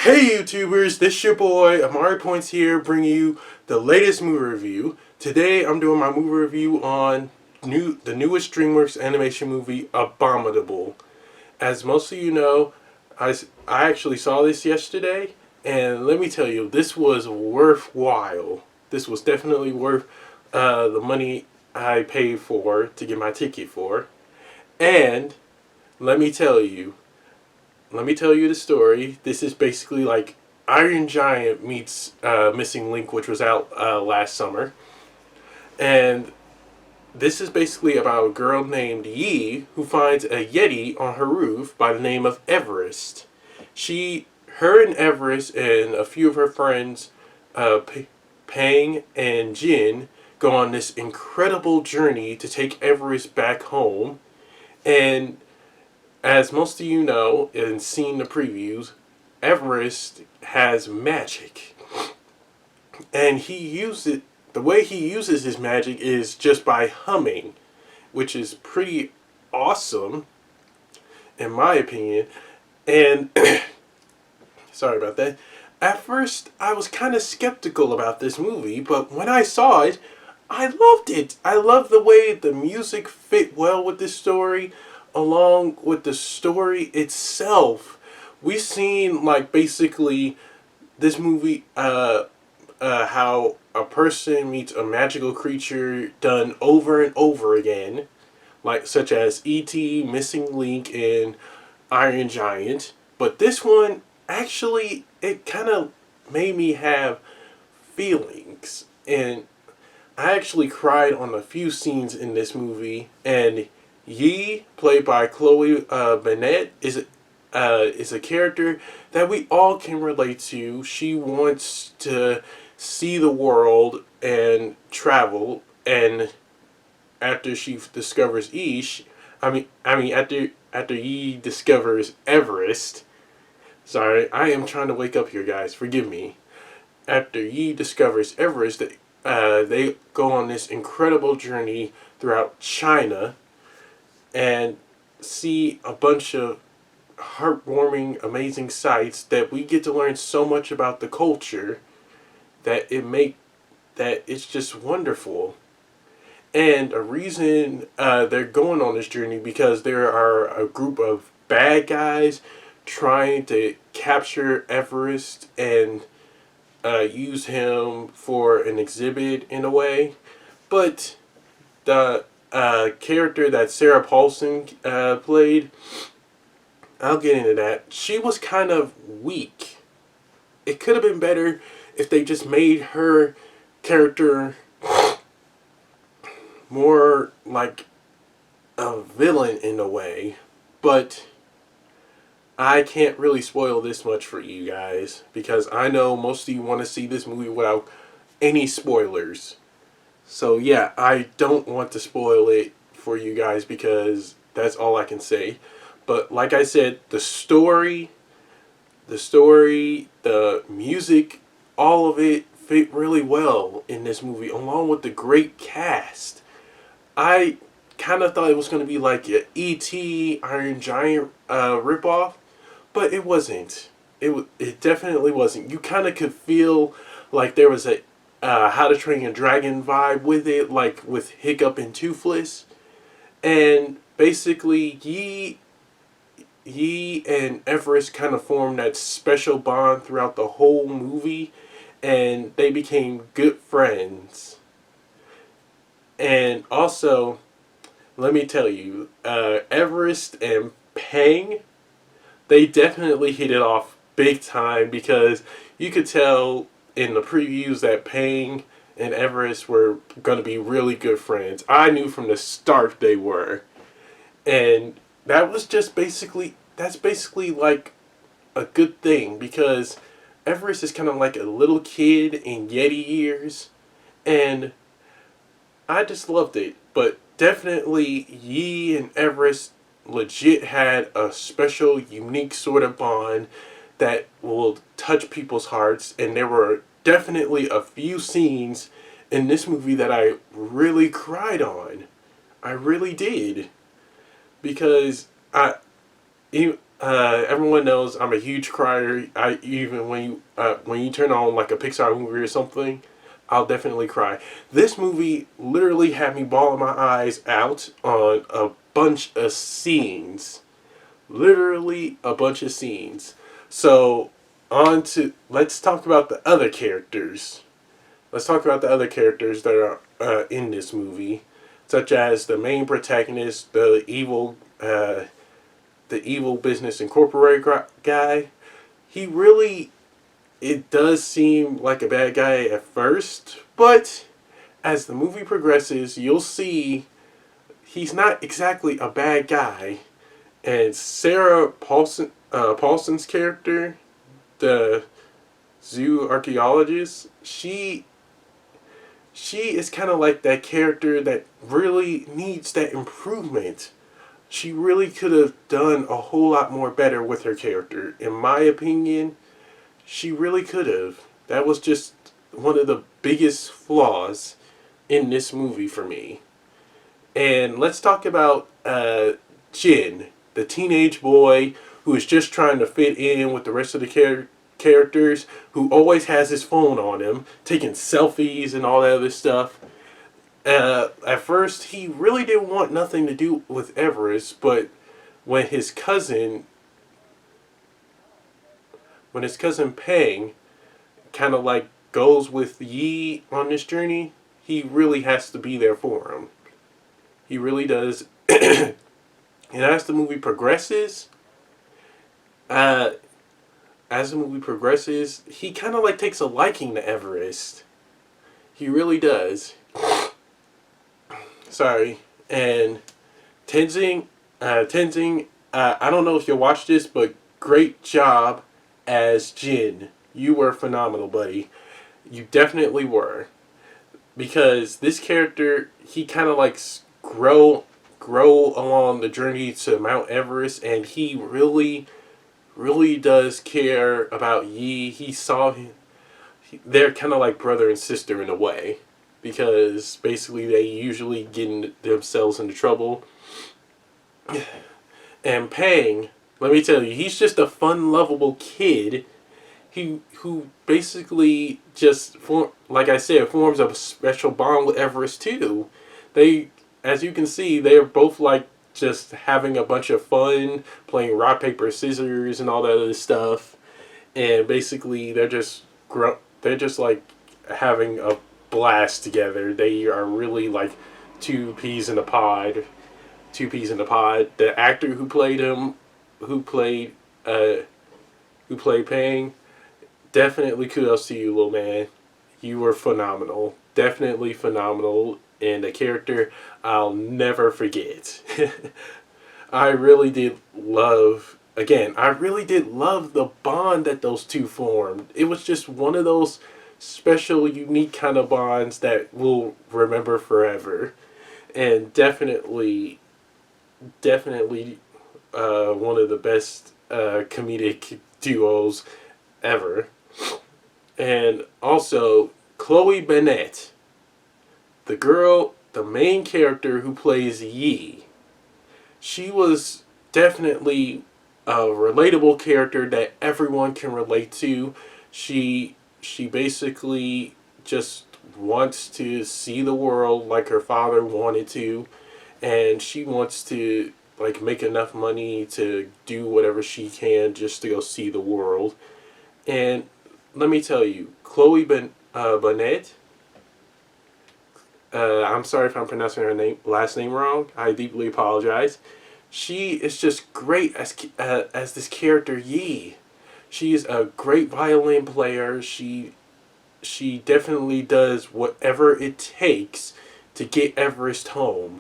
Hey YouTubers, this your boy Amari Points here, bringing you the latest movie review. Today I'm doing my movie review on the newest DreamWorks animation movie, Abominable. As most of you know, I actually saw this yesterday, and let me tell you, this was worthwhile. This was definitely worth the money I paid for to get my ticket for. And let me tell you, let me tell you the story. This is basically like Iron Giant meets Missing Link, which was out last summer. And this is basically about a girl named Yi who finds a Yeti on her roof by the name of Everest. Her and Everest and a few of her friends, Pang and Jin, go on this incredible journey to take Everest back home. And as most of you know and seen the previews, Everest has magic. And the way he uses his magic is just by humming, which is pretty awesome, in my opinion. And, sorry about that. At first, I was kind of skeptical about this movie, but when I saw it, I loved it. I love the way the music fit well with this story, along with the story itself. We've seen like basically this movie, how a person meets a magical creature done over and over again, like such as E.T., Missing Link, and Iron Giant. But this one actually it kind of made me have feelings, and I actually cried on a few scenes in this movie. And Yi, played by Chloe Bennett, is a character that we all can relate to. She wants to see the world and travel, and after she discovers after Yi discovers Everest. Sorry, I am trying to wake up here, guys. Forgive me. After Yi discovers Everest, they go on this incredible journey throughout China and see a bunch of heartwarming, amazing sights that we get to learn so much about the culture that it's just wonderful. And a reason they're going on this journey because there are a group of bad guys trying to capture Everest and use him for an exhibit in a way. But the character that Sarah Paulson played, I'll get into that. She was kind of weak. It could have been better if they just made her character more like a villain in a way. But I can't really spoil this much for you guys because I know most of you want to see this movie without any spoilers. So yeah, I don't want to spoil it for you guys because that's all I can say. But like I said, the music, all of it fit really well in this movie, along with the great cast. I kind of thought it was going to be like a E.T. Iron Giant ripoff, but it wasn't. It definitely wasn't. You kind of could feel like there was a How to Train Your Dragon vibe with it, like with Hiccup and Toothless. And basically, Yi and Everest kind of formed that special bond throughout the whole movie, and they became good friends. And also, let me tell you, Everest and Pang, they definitely hit it off big time because you could tell in the previews that Pang and Everest were going to be really good friends. I knew from the start they were. And that's basically like a good thing because Everest is kind of like a little kid in Yeti years, and I just loved it. But definitely Yi and Everest legit had a special, unique sort of bond that will touch people's hearts, and there were definitely a few scenes in this movie that I really cried on. I really did because Everyone knows I'm a huge crier. I even when you turn on like a Pixar movie or something, I'll definitely cry. This movie literally had me bawling my eyes out on a bunch of scenes. Literally a bunch of scenes. So on to let's talk about the other characters. Let's talk about the other characters that are in this movie, such as the main protagonist, the evil business incorporated guy. He really, it does seem like a bad guy at first, but as the movie progresses, you'll see he's not exactly a bad guy. And Paulson's character, the zoo archaeologist, she is kind of like that character that really needs that improvement. She really could have done a whole lot more better with her character. In my opinion, she really could have. That was just one of the biggest flaws in this movie for me. And let's talk about Jin, the teenage boy who is just trying to fit in with the rest of the characters, who always has his phone on him, taking selfies and all that other stuff. At first, he really didn't want nothing to do with Everest, but when his cousin, when his cousin Peng, kind of like goes with Yi on this journey, he really has to be there for him. He really does. And as the movie progresses, uh, he kind of like takes a liking to Everest. He really does. Sorry. And Tenzing, I don't know if you watched this, but great job as Jin. You were phenomenal, buddy. You definitely were. Because this character, he kind of like grow along the journey to Mount Everest, and he really does care about Yi. He saw him. They're kind of like brother and sister in a way, because basically they usually get themselves into trouble. And Pang, let me tell you, he's just a fun, lovable kid. Who basically just like I said, forms a special bond with Everest too. They, as you can see, they're both like just having a bunch of fun, playing rock paper scissors and all that other stuff, and basically they're just like having a blast together. They are really like two peas in a pod. Two peas in a pod. The actor who played him, who played who played Pang, definitely kudos to you, little man. You were phenomenal. Definitely phenomenal. And a character I'll never forget. I really did love, again, I really did love the bond that those two formed. It was just one of those special, unique kind of bonds that we'll remember forever. And definitely one of the best comedic duos ever. And also, Chloe Bennett, the main character who plays Yi. She was definitely a relatable character that everyone can relate to. She basically just wants to see the world like her father wanted to, and she wants to like make enough money to do whatever she can just to go see the world. And let me tell you, Bennett. I'm sorry if I'm pronouncing her last name wrong. I deeply apologize. She is just great as this character Yi. She's a great violin player. She definitely does whatever it takes to get Everest home.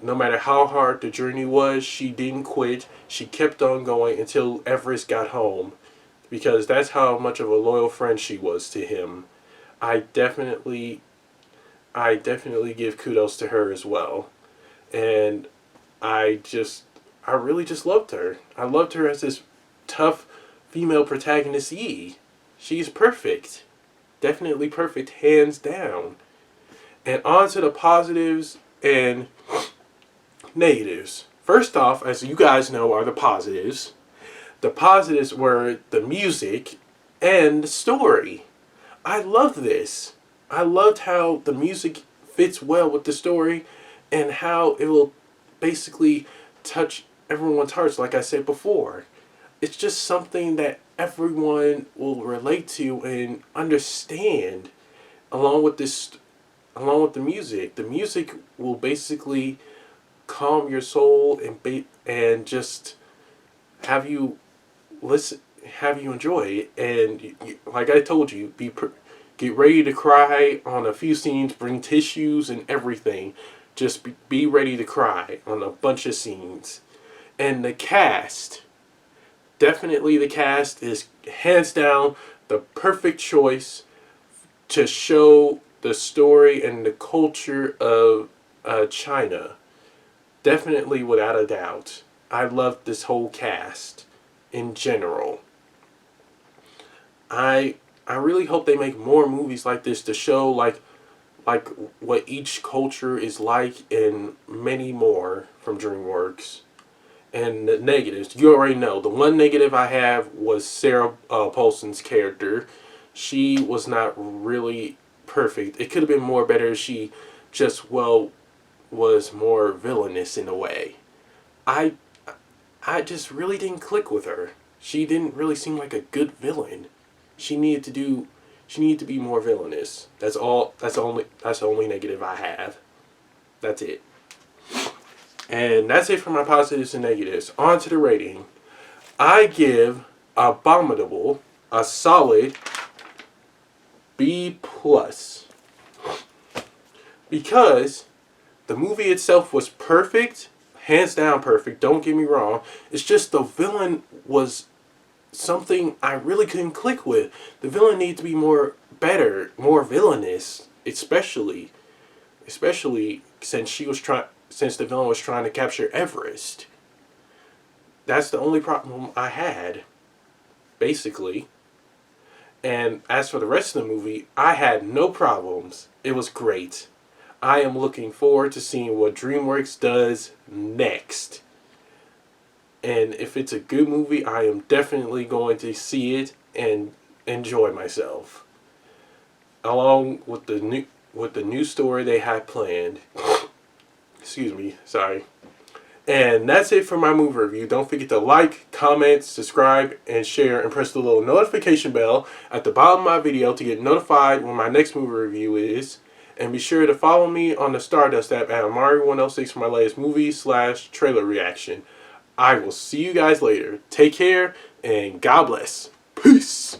No matter how hard the journey was, she didn't quit. She kept on going until Everest got home, because that's how much of a loyal friend she was to him. I definitely give kudos to her as well. And I really just loved her. I loved her as this tough female protagonist Yi. She's perfect. Definitely perfect, hands down. And on to the positives and negatives. First off, as you guys know, are the positives. The positives were the music and the story. I loved this. I loved how the music fits well with the story and how it will basically touch everyone's hearts, like I said before. It's just something that everyone will relate to and understand along with this along with the music. The music will basically calm your soul and just have you listen, have you enjoy it. And like I told you, get ready to cry on a few scenes. Bring tissues and everything. Just be ready to cry on a bunch of scenes. And the cast, definitely the cast is hands down the perfect choice to show the story and the culture of China. Definitely, without a doubt. I love this whole cast in general. I I really hope they make more movies like this to show like what each culture is like and many more from DreamWorks. And the negatives, you already know. The one negative I have was Sarah Paulson's character. She was not really perfect. It could have been more better if she just, well, was more villainous in a way. I I just really didn't click with her. She didn't really seem like a good villain. She needed to do she needed to be more villainous. That's all that's the only negative I have. That's it. And that's it for my positives and negatives. On to the rating. I give Abominable a solid B plus because the movie itself was perfect, hands down perfect. Don't get me wrong. It's just the villain was something I really couldn't click with. The villain needs to be better, more villainous, especially since the villain was trying to capture Everest. That's the only problem I had, basically. And as for the rest of the movie, I had no problems. It was great. I am looking forward to seeing what DreamWorks does next. And if it's a good movie, I am definitely going to see it and enjoy myself. Along with the new story they had planned. Excuse me, sorry. And that's it for my movie review. Don't forget to like, comment, subscribe, and share, and press the little notification bell at the bottom of my video to get notified when my next movie review is. And be sure to follow me on the Stardust app at Amari106 for my latest movie/trailer reaction. I will see you guys later. Take care, and God bless. Peace.